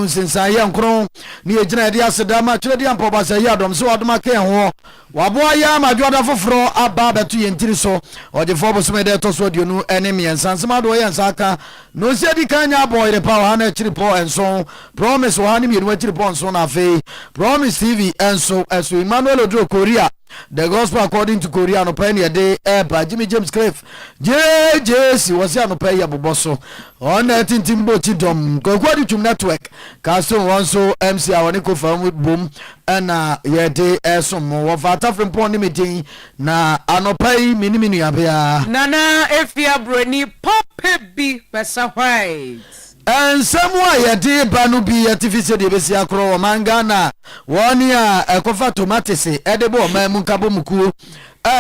mu sinsan ye nkron ni ejina de asedama twere de ampoba se ya dom so adoma kan ho waboa ya madwoda foforo aba betu ye ntiri so ode fobo so me de to so de nu ene me ensansema do ye nsaka no se di kanya boy de power na chiri po enso promise wa ni me nu chiri po enso na fe promise tv enso eso Emmanuel Odro Korea. The gospel according to Korea no pay day Jimmy James Cliff JJC was ya no pay ya boboso on timbo chidom Kokwadi Chum Network Castle Wanso MC Awaniko from boom and ye day some Wofa Atta Frimpong meeting na anopay mini abia Nana Afia Bronion Popebi Pesa White and somewhere ye de banu bi artificial de besi akro manga na woni a ekofa tomatoes edebo mamu kabo muku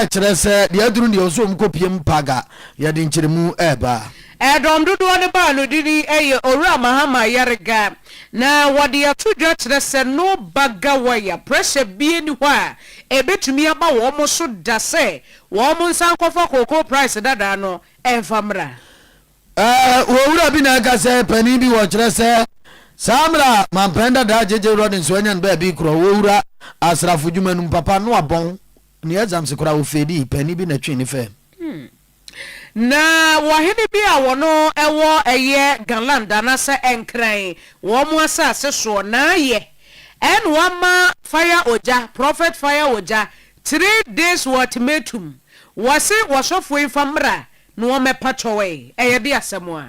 kire se de aduru de oso mkopiem paga ye de nchiremu eba edom dudu ne ba no didi eye owura mahama yerega na wode atudwa kire se no baga waya pressure bie ni hwa ebetumi aba wo mo so da se wo mo nsan kofa koko price dada no enfamra wura bi na ka se pani bi wo kire se samra mampenda da jeje rodin so enyan ba bi kro wura asrafu dwumanum papa no abon ne exam se kra wo fedi pani bi na twi ni fe na wahini bi a wono ewo eye galanda na se enkran wo mo asase so na ye en wama fire oja prophet fire oja 3 days ultimatum wase wasofo infamra no wo mepachowe eye bi asemwa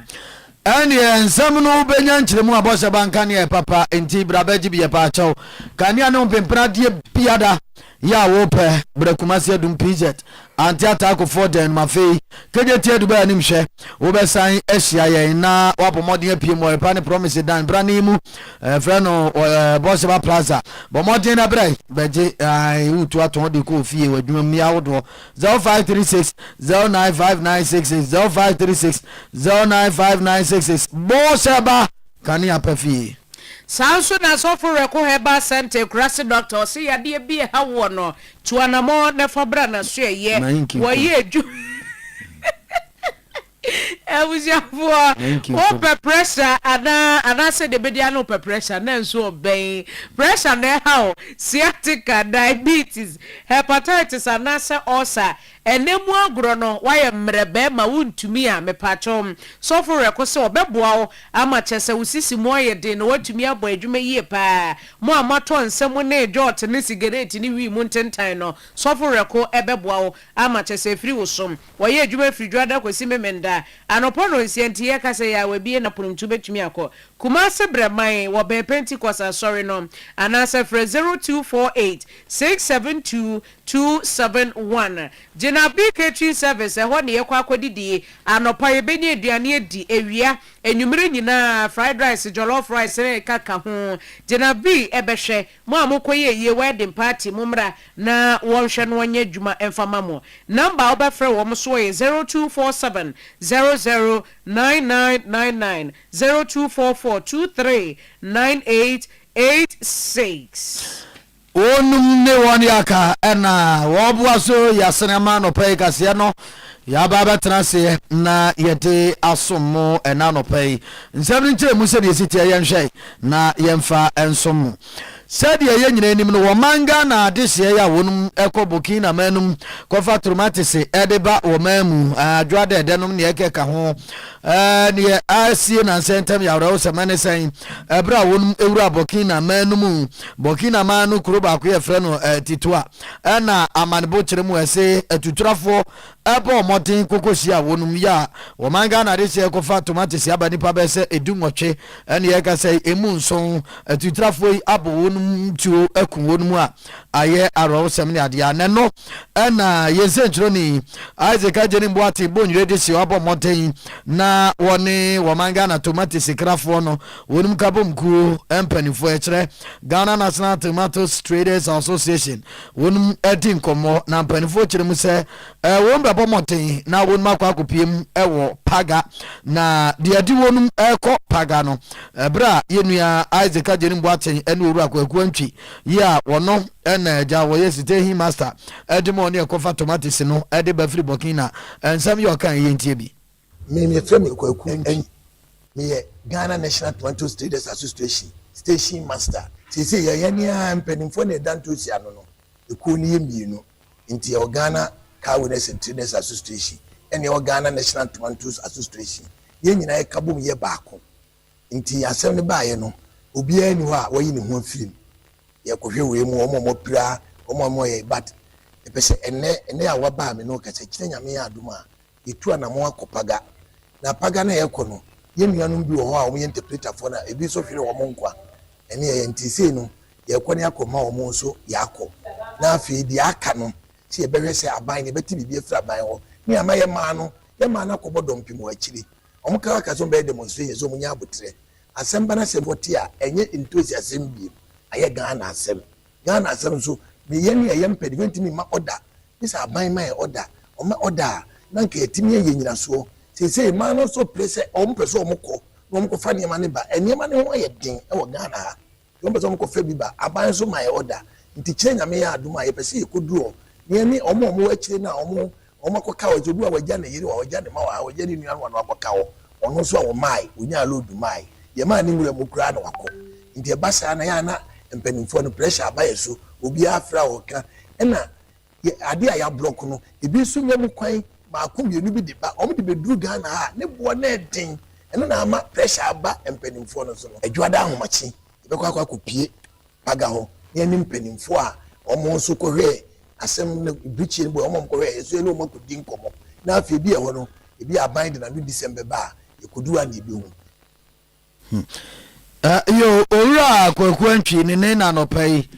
ani ensam no benya nkyeremu abose banka ne papa enti brabaji bi pa acho kania no pempra die biada ya wo pe brakumase adum pz anti attack for den mafei keje tie du ba nim hwe wo be san ahia ye na wapomodin apie mo pa ne promise dan brani mu freno boss ba plaza bomodin na brai beje utu aton de ko fie wadwuma mi awodo 0536 095966 0536 095966 boss ba kani apafie Sanso na sofo reko heba center krasi doctor si yade bi ha wo no tuanamo ne fabra na so ye wo ye edu Ebusiafo o pressure ana se de bedia no pressure na nso oben pressure na how sciatica diabetes hepatitis ana se ulcer enemu agro no waye mrebe ma wuntumi a mepachom so for rekose obeboa wo ama chese usisi mo ye de no watumi abo adwuma yie pa mo amato nsem na ejot ne cigarette ni wi mu ntentan no so for reko ebeboa wo ama chese free wo som waye adwuma free dwada kwesi memenda anopo no nsienti ye kase ya wabie na ponumtu betumi akọ kumase breman wo be pentecost sorry no anasa for 0248 672 271 Jena B catering service ho ne yekwa akodidie anopa ye benya aduane adi ewia enwumere nyina fried rice jollof rice kaka ho Jena B ebehwe mo amokoye ye wedding party mumra na wonhwe no nya dwuma emfama mo number obefre wo mo so ye 0247 009999 0244 239886 onum ne won yaka ena woboa so yasenema no pay kase no ya baba transe na yete asomo ena no pay nsem nche mu se de sitie yenhwe na yemfa ensom said ye nyina enim no wo manga na adehye ya wonum ekoboki na manum kofa tomatese edeba wo mamu adwade edenom ne ekeka ho ne asie na sentem ya ro semane sen ebra wonum ewura boki na manum boki na manu kuroba ko ye frɛ no titwa na amanebo kyeremu ese atuturafo ebo motin kokosia wonum ya wo manga na adehye kofa tomatese abani pa be se edunwotwe ne yeka sei emu nson atuturafo abo wonum tu ekunwonum a aye aro sem ne ade aneno na yesenchro ni Isaac Ajenimbo ati bonwire de si abo motin na woni womanga na tomatoes krafo no wonum kabomku empanifo ekere Ghana National Tomatoes Traders Association wonum edin komo na empanifo ekere mu se womba motin na wonum akopiem ewo paga na de adi wonum eko paga no bra yenua Isaac Ajenimbo ati enu oru akwaku antwi ya wono ena ja wo yesite hi master edimo ne ekofa tomatoes no ede ba free Burkina ensam yo kan yentie bi me frame kwaku me Ghana National Tomato Traders Association station master. Say yani mpanimfo na dan to sia no eku ni yemienu nti e Ghana Cowners and Traders Association and e Ghana National Tomatoes Association ye nyina e kabom ye baako nti asem ne baaye no obi ani ho a wayi ne ho afim ye kohwe we mu omo pira omo ye but e pese ene a waba me no kase kire nyame ya aduma etu anamo akopaga na paga na ye kono ye nuanum bi wo ho a omo interpreter fo na ebi so hwere wo nkwa ene ye ntise no ye kwani akoma omo so yakọ na afi di aka no si ebehwe se aban ne beti bibi efra aban ho ni ama ye ma na kobodom mo akiri omo ka so be demonstration so munya abotre asemba na seboti a enye enthusiasm bi aye Ghana asem so me ye ne ye mpedi ntimi ma order this aban ma ye order o ma order na nka etimi ye nyina so se ma no so place omo pese omo ko fa ne ma ne ba ene ma ne ho ye den e wo Ghana ha omo pese omo ko fa bi ba aban so ma ye order nti kire nyame ya aduma ye pese ye koduro ne ni omo akire na omo akoka o jodu a wagya ne yiri wa wagya ne ma wa wagya ne nuan wa no akoka wo ono so wo mai onya lodu mai ye ma ni ngure mukura na wako nti e basa na ya na mpanimfo no pressure abaye so obi afra wo ka na ade a ya block no ebi so nyam kwan ma akomienu bi de ba omo de beduru Ghana ha ne bo na den ena na ama pressure aba mpanimfo no so no adwada ahomachi ebekwa akopie paga ho ye ni mpanimfo a omo so kohwe asem na bichi bo omo kohwe eso ene omo kodi nkomo na afi bi e ho no ebi aban de na December ba ekodu a na ebi hu yo owura kwaku antwi ne na no pai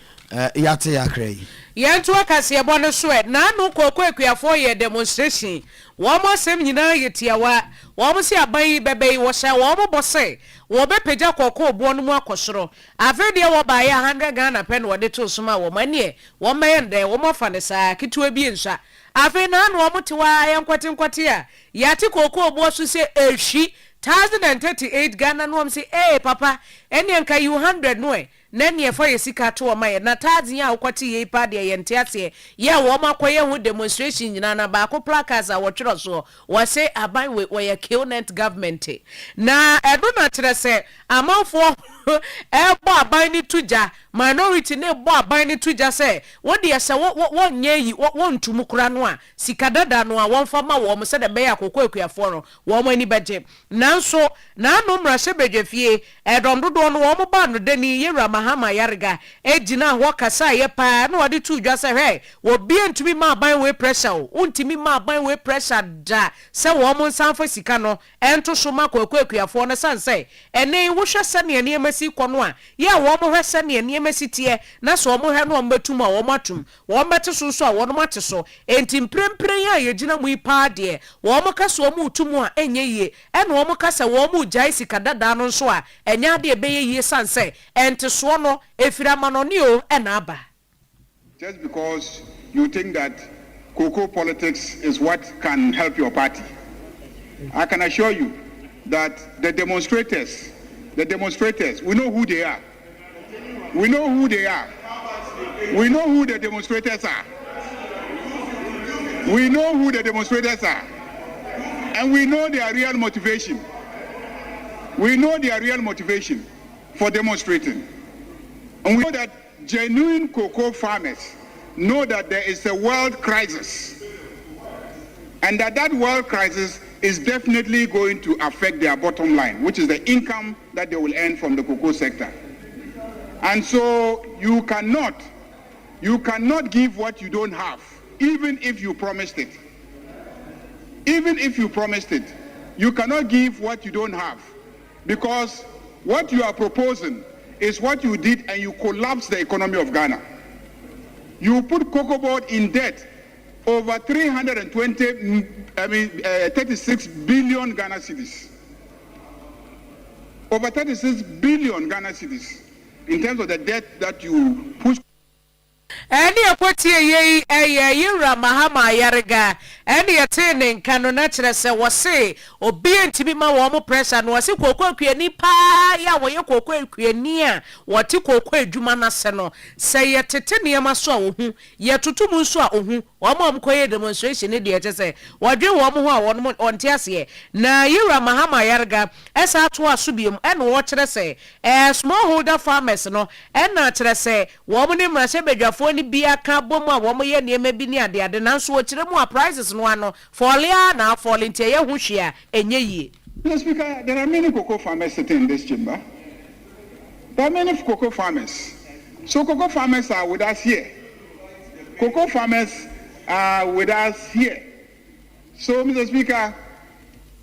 yate yakrai yentu akase ebo no so na no kwaku akuafo ye demonstration wo mo sem nyina yetiawa wo mo si aban bebe wo sha wo mo bose wo be peja kwaku obo no mu akosoro afede wo ba ya 100 Ghana pen wo de to soma wo mane wo mayende wo mo fa ne saa kitu abi nsa afi na no wo mo tiwa yankwate a yate kwaku obo so se ehwi 1038 Ghana no am say papa eni enka you 100 no na ne for yesika to o maye na tazi ya akwati ye pa de ye ntiase ye wo makoye hu demonstration nyina na ba ko placards a wotwero so wo say aban we ye killnet government na edo na tere se amanfo ebo aban ni tuja minority ne bo aban ni tuja se wo de se wo nye yi wo ntumu kura no a sikadada no a won fa ma wo mo se de be akoko akuafo no wo mo ani beje nanso na no mra se bedwefie edom dodo no wo mo ba no dani yewra mahama yarga ejina ho kasa ye pa na wode tu dwa se hwe wo bie ntumi ma aban we pressure wo ntumi ma aban we pressure da se wo mo sanfa sika no ento so ma akoko akuafo no sanse ene wo hwe se ne ene masi kono a ye wo mo hwe se ne ene masi tie na so mo hwe no mbatum a wo matum wo mbete so a wo no mate so enti mprempren ya ye gina mu ipa de wo mo kasa wo mu tumu a enye ye ene wo mo kasa wo mu jai sika dada no so a enya de be ye sanse enti so no efira manonio ena aba. Just because you think that cocoa politics is what can help your party, I can assure you that the demonstrators, we know who they are. We know who they are. We know who the demonstrators are. We know who the demonstrators are. And we know their real motivation. We know their real motivation for demonstrating. And we know that genuine cocoa farmers know that there is a world crisis. And that world crisis is definitely going to affect their bottom line, which is the income that they will earn from the cocoa sector. And so you cannot give what you don't have, even if you promised it. Even if you promised it, you cannot give what you don't have, because what you are proposing is what you did, and you collapsed the economy of Ghana. You put Cocoa Board in debt over 36 billion Ghana cedis. Over 36 billion Ghana cedis in terms of the debt that you push. Eni akwati ye yira mahama yarega eni atene nkano na kire se wose obi ntimi ma wo mo pressure no wose kokko akuani pa ya wo ye kokko akuani a wote kokko adwuma na se no se ye tete niam so a wo hu ye tutum so a wo hu wo mo koye demonstration ne de se wadwe wo mo ho a won onte ase na yira mahama yarega esa to asubiem ene wo kire se smallholder farmers no ena kire se wo mo ne mrase bedwafo ni bia ka bomu a wo mo ye niam bi ni ade nanso wo kire mu a prices no ano folia na falling tie ye hu hwea enye yie. Mr. Speaker, there are many cocoa farmers sitting in this chamber. There are many cocoa farmers. So cocoa farmers are with us here. Cocoa farmers are with us here. So, Mr. Speaker,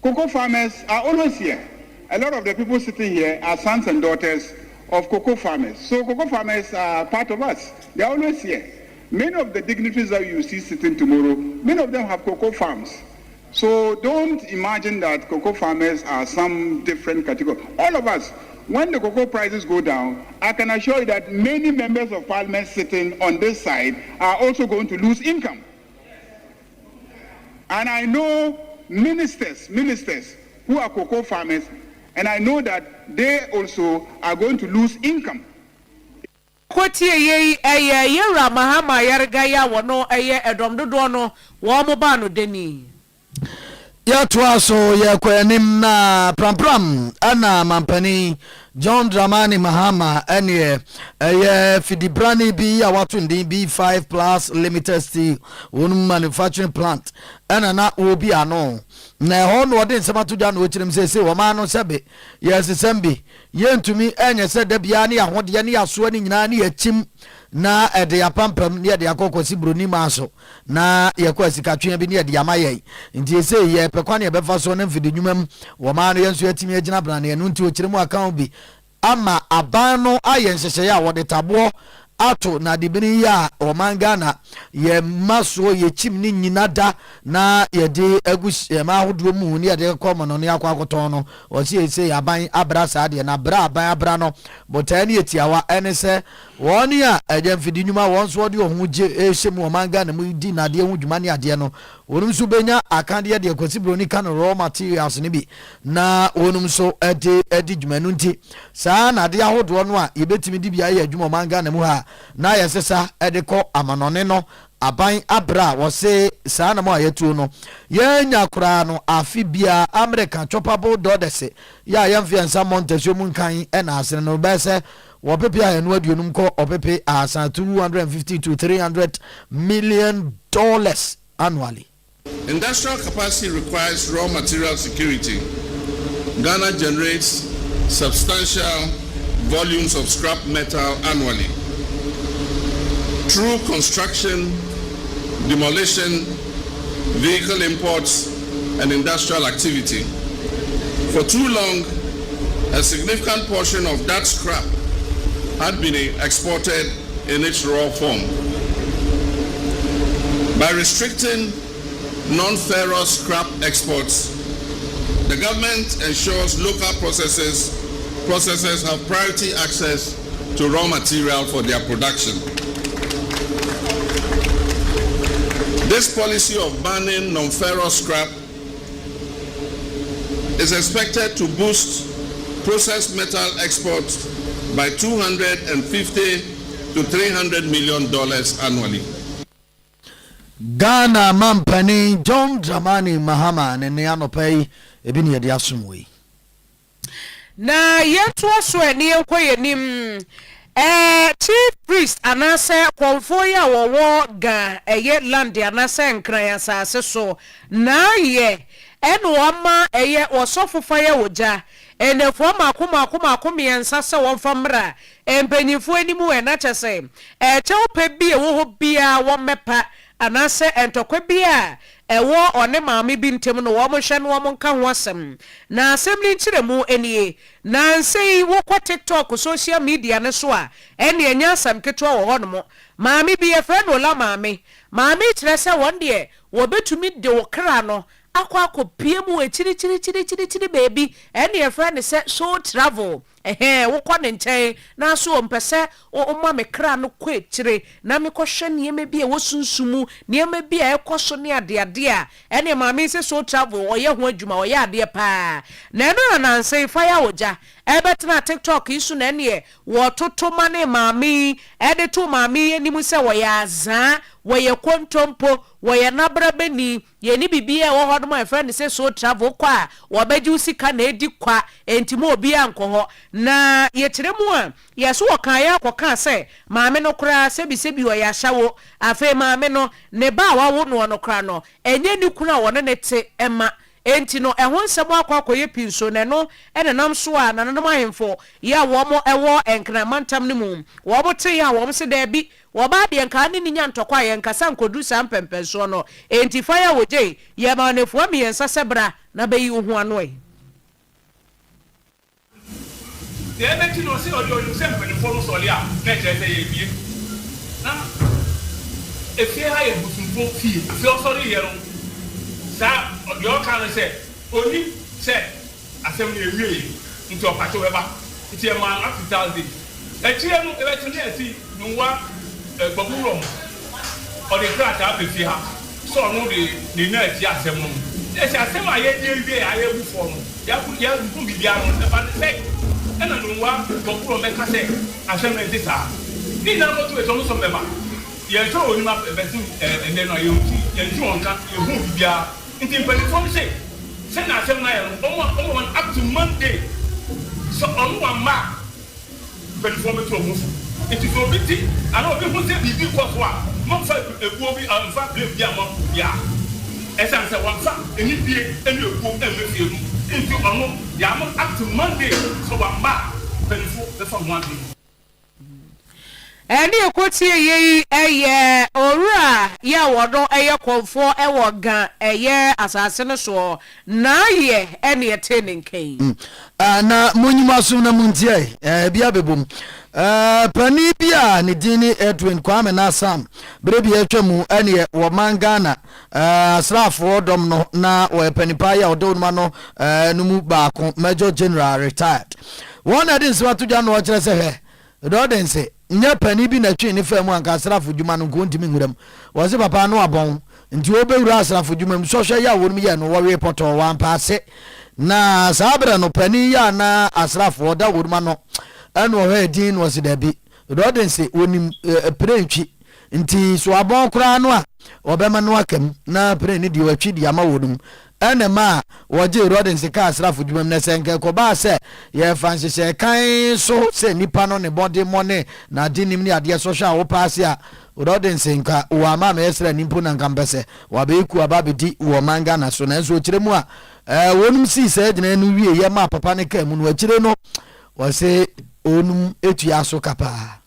cocoa farmers are always here. A lot of the people sitting here are sons and daughters of cocoa farmers. So cocoa farmers are part of us. They are always here. Many of the dignitaries that you see sitting tomorrow, many of them have cocoa farms. So don't imagine that cocoa farmers are some different category. All of us, when the cocoa prices go down, I can assure you that many members of parliament sitting on this side are also going to lose income. And I know ministers who are cocoa farmers, and I know that they also are going to lose income. Kwati ye yira mahama yarga ya wono edom dodo no wo mo ba no deni ya twaso ya kwanim na prampram ana mampani John Dramani Mahama ene fidibrani bi ya watu ndi B5 plus limited steel one manufacturing plant ana na obi ano na ho no de nsemato dwa no chirim sese wo ma no sebe yes sembi yentumi enye se da bia ne ahode ne yaso ne nyina ne yachim na ede ya pampam ne ede akokosi broni maso na yakwa sikatwe bi ne ede amaye nti ese ye pekwane ye befa so na mfidi nwumam wo ma no yenso yatimi agina brane no nti o chirim account bi ama abano aye nhyehyeye a wode tabo ato na de bini ya omanga na ye maso ye chim ni nyina da na ye de agus ma ahodo mu ni ye de komo no ne akwakoton no o se ese aban abra sa de na bra aban abra no botani etiawa ene se woni a eje mfidi nyuma won so de ohun je ehye omanga na mu di na de hu dwuma ne ade no wonum so benya akande de kwasi broni kan raw materials ne bi na wonum so edi dwuma no nti sa na de ahodo no a ye betimi di bia ye dwuma omanga na mu ha na yesesa edeko amanone no aban abra wose saa na mo ayetu no yenya kura no afibia American choppable dodese ya yemfiansa montesio munkan ena asene no bese wo pepe ayenu aduonum ko opepe asa 250 to 300 million dollars annually. Industrial capacity requires raw material security. Ghana generates substantial volumes of scrap metal annually through construction, demolition, vehicle imports, and industrial activity. For too long, a significant portion of that scrap had been exported in its raw form. By restricting non-ferrous scrap exports, the government ensures local processors have priority access to raw material for their production. This policy of banning non-ferrous scrap is expected to boost processed metal exports by $250 to $300 million annually. Ghana Mampani John Dramani Mahama ne anopai ebi ne yede asomwe na yeto so eni enkoye nim chief priest anase konfo ya wowo ga eye land anase nkran ya sase so na ye eno ama eye osofofa ya woja enefo makoma yensa se wonfa mra empanyifo animu ena chese cheope bia wo ho bia wo mepa anase entokwa bia ewo one maame bi ntem no wo mo hwe no wo mo nka ho asem na assembly nchiremu enie na nsei wo kwa TikTok social media ne so a ene anya asem ketwa wo hono mo maame bi e friend ola maame kire se won de wo betumi de wo kra no akwa akopie mu echiri baby ene e friend se so travel wokɔ ne nkyɛn na so ompɛsɛ o me kra no kɔ etire na me kɔhwɛ niema bi a wosunsumu niema bi a ɛkɔ so ne ade a ɛne maame sɛ so travel ɔyɛ ho adwuma ɔyɛ ade pa na ɛno na nanse fa ya oja ɛbɛtena TikTok isu na ɛne wɔtoto ma ne maame ɛde to maame anim sɛ wɔyɛ azaa wɔyɛ kontompo wɔyɛ nabra beni yɛni bibia wɔ hɔ no my friend sɛ so travel kɔ a wɔbɛgye sika na edi kwa entimo obi ankɔ hɔ na yɛkyerɛ mu a yɛso wɔkan yɛ akɔka sɛ maame no koraa sebi wɔyɛ ahyawo afei maame no ne ba a wawo no koraa no ɛnyɛ ni kuna wɔne ne te ɛma enti no ɛho nsɛm akɔkɔyɛ pinso ne no ɛne nam so a nananom ahemfo yɛ a wɔmo ɛwɔ enkramantam no mu wɔmo te yɛ a wɔmo se da bi wɔba de nka ne nya ntɔkɔ a yɛnkasa nkodu saa mpɛmpɛnso no enti fa ya wogye yɛ ma nefoa miɛnsa sɛ bra na bɛyi wo ho ano ɛ deɛ ɛbɛti no sɛ ɔde ɔyɛ sɛ mpanimfoɔ no sɔle a na ɛkyerɛ sɛ yɛbie na efie ha yɛ busumfo fie fie ɔsɔre yɛ no saa ɔde ɔka no sɛ oni sɛ asɛm no ewie nti ɔpatɛ wɛba nti ɛma after thousand ɛkyerɛ no ɛbɛti ne ɛsi nwa gbɔgbɔrɔ mu ɔde krataa pɛfie ha sɛ ɔno de ne na ɛti asɛm no ɛsɛ asɛm a yɛnyɛ wie a yɛbu fɔ no yɛnku biribiara no ɛba ne sɛ ɛna no nwa gbɔgbɔrɔ mɛka sɛ asɛm no ɛnti saa ne nyinaa no to ɛtɔ no sɔ mɛma yɛntwɛ wɔ nim bɛsi ɛnɛ no a yɛntu wɔn ka yɛhu biribiara nti mpanimfoɔ no sɛ na asɛm no ayɛ no ɔmo wɔn up to Monday sɛ ɔno wɔn mma mpanimfoɔ bɛtu ɔmo so nti sɛ obi ti ana obi ho sɛ biribi kɔ so a mɔmfa ebuo bi mfa blame bi a mɔmfa bi a ɛsan sɛ wɔmfa enibie ɛne ebuo ɛmɛ fie mu nti ɔno yɛamo up to Monday so wɔn mma mpanimfoɔ bɛfa ho adi. ɛne ekotie yei ɛyɛ owura yɛ wɔdo ɛyɛ kɔnfo ɛwɔ ga ɛyɛ asase no so na yɛ ɛne ɛte ne nkan na monyima so na muntie bia bebom pani bia ne dini Edwin Kwame na Sam brebi atwa mu ɛne wɔ mangana asrafo dom no na wɔ panipa ya ɔdo no no no mu baako Major General retired one adin so to dwa no ɔkyerɛ sɛ hɛ do say nya pani bi na twi ne fa mu anka asrafo dwuma no nko ntimi nwuram wo se papa no abon nti obewura asrafo dwuma mu so hwɛ ya wo no ye no wo report o wan paase na sabra no pani ya na asrafo da wo no eno ho edin no se da bi do den se onim prentwi nti so abon kura no a obema no akam na pre ne di watwi di ama wo no ene ma woje rodin se ka asrafo dwuma na senke ko ba se ye fanse se kan so se nipa no ne body money na dinim ni ade so hwa wo paase a rodin se nka wo ama no yesra nimpo na nkampese wa be ku aba be di wo manga na so na so kire mu a wonum si se gina no wie ye ma papa ne ka mu no akire no wo se onum etu aso kapa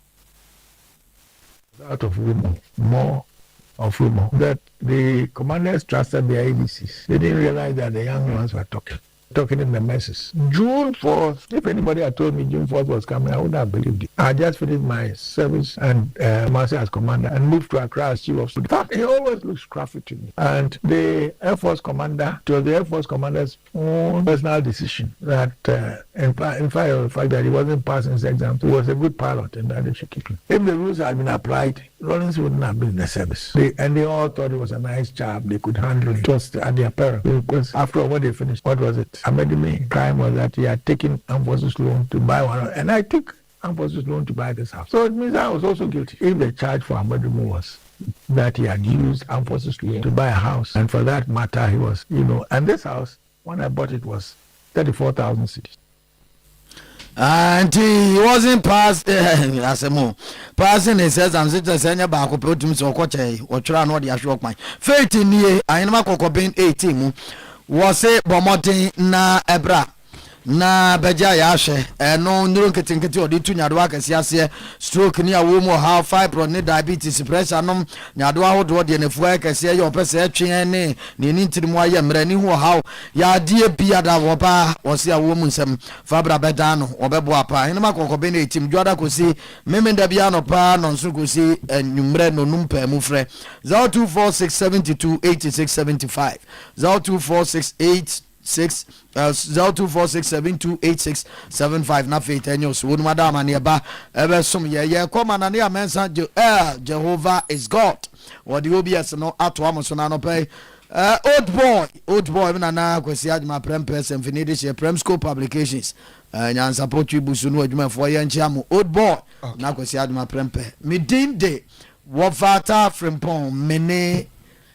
out of women more of rumor that the commanders trusted their ABCs. They didn't realize that the young ones were talking in the messes. June 4th, if anybody had told me June 4th was coming, I would have believed it. I just finished my service and Marcy as commander and moved to Accra as chief of staff. In fact, he always looks scruffy to me. And the Air Force commander, it was the Air Force commander's own personal decision that, in fact, that he wasn't passing his exam. He was a good pilot and that they should keep him. If the rules had been applied, Lawrence wouldn't have been in the service. They all thought it was a nice job. They could handle it. Just at their parents. Because after all, when they finished, what was it? Amedime crime was that he had taken armed forces loan to buy one, and I took armed forces loan to buy this house. So it means I was also guilty. If the charge for Amedime was that he had used armed forces loan to buy a house, and for that matter, he was, and this house, when I bought it, was 34,000 cities. And he wasn't passed as a more passing his says and sit as any back put him so coach or try not the ashok mine. 15 year I am not 18 was a bomotin na ebra na beja yashe no nduru nketinketi odi tu nyadoa kasiase stroke ni awomo how fibro ne diabetes pressure nom nyadoa hodo de nefuwa kase ye opese atwen ne ni ntirimu aye mrani ho how ya die bia da woba wose awomu nsem fabra beda no obebo apa ene makokobe na etim dwada kosi memenda bia no pa no nso kosi nwumre no numpa mu frɛ 0246728675 0246 0246728675 na fe tenyo so wonu madam na eba ebe som ye koma na ne amensa Jehovah is God what the obs no ato amoso na no pay old boy na kwesi aduma prem person finidi she prem school publications nyan support you busu no aduma for ye nchiamu old boy na kwesi aduma prem pe midin de Wofa Atta Frimpong mene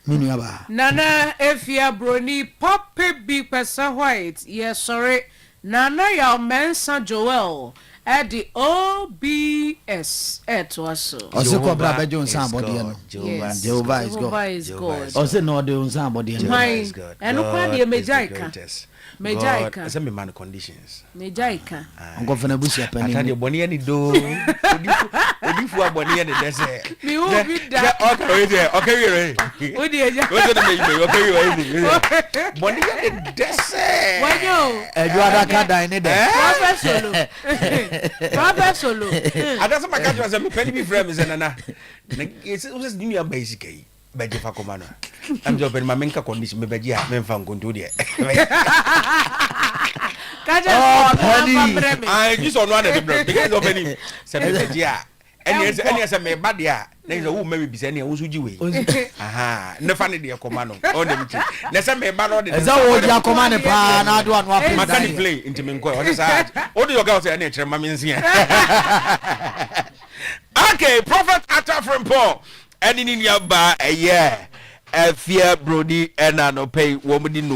minuaba Nana Afia Bronion Poppy Big Pesa White yes sorry Nana ya mensa Joel at the OBS etwaso Oseko bra bejo nsan body no Jehovah is God Ose no de nsan body no Jehovah is God eno kwa de mejaika Mejaika. Asa me man conditions. Mejaika. Onko fena busi apani. Atade boni ani do. Odifu aboni ani dese. Mi wo bi da. Okay we. Odi eja. Wo so me okay we. Boni ani dese. Wanyo. Ejo adaka dan ni de. Papa solo. Adasa makajo asa me peni bi frame ze nana. Na ese ni ya basic yi. Beje fa komano. Am jo ben ma menka condition me beje a me fa ngonto de. Kaja I just on one of the because of any beje a. Any ese me ba de a. Na is wo me bi se ne wo suji we. Aha, ne fa ne de komano. O dem ti. Na se me ba no de. Eza wo dia komane pa na ado anu apo. Makani play into me nko. O say o de your girl say na chere ma me nsia. Okay, Prophet Atta Frimpong. Any in your bar a year, Afia Bronion and no pay woman in no